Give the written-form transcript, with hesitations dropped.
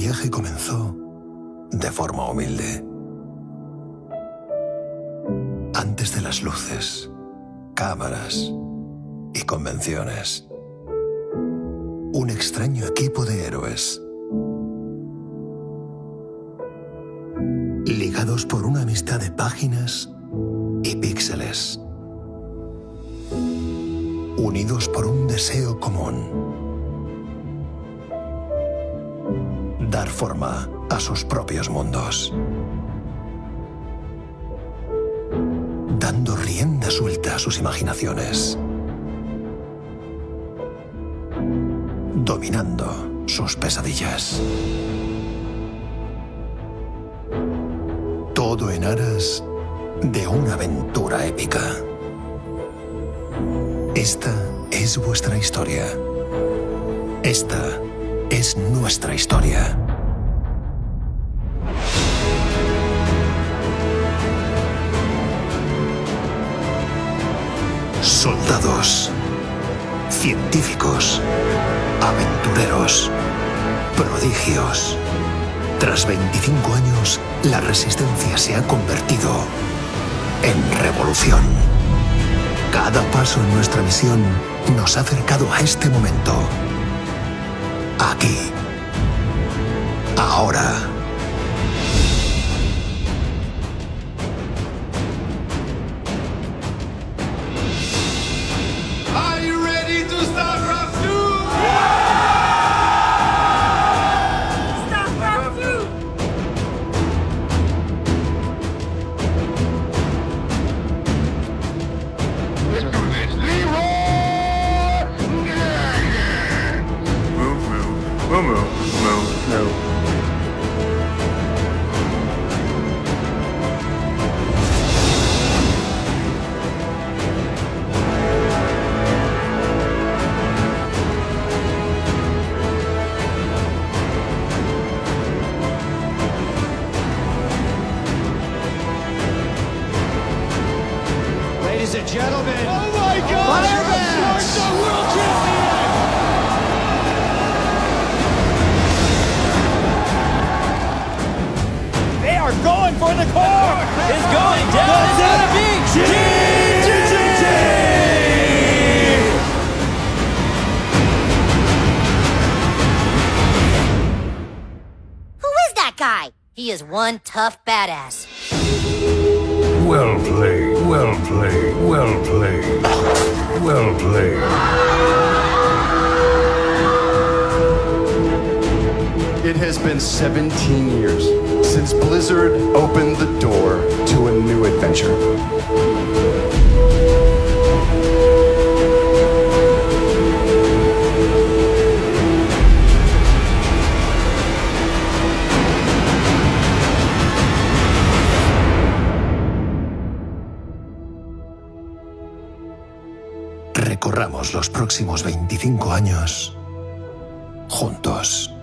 viaje comenzó de forma humilde. Antes de las luces, cámaras y convenciones, un extraño equipo de héroes, ligados por una amistad de páginas y píxeles, unidos por un deseo común: dar forma a sus propios mundos, dando rienda suelta a sus imaginaciones, dominando sus pesadillas. Todo en aras de una aventura épica. Esta es vuestra historia. Esta es nuestra historia. Soldados, científicos, aventureros, prodigios. Tras 25 años, la resistencia se ha convertido en revolución. Cada paso en nuestra misión nos ha acercado a este momento. Aquí. Ahora. Are you ready to start round two? Stop round two! Let's do this. Leroy! Move. Ladies and gentlemen, Oh my God! Fireworks! You're the world champion! they are going for the core. It's going down. It's gonna be Who is that guy? He is one tough badass. Well played, well played, well played, well played. It has been 17 years since Blizzard opened the door to a new adventure. Recorramos los próximos 25 años juntos.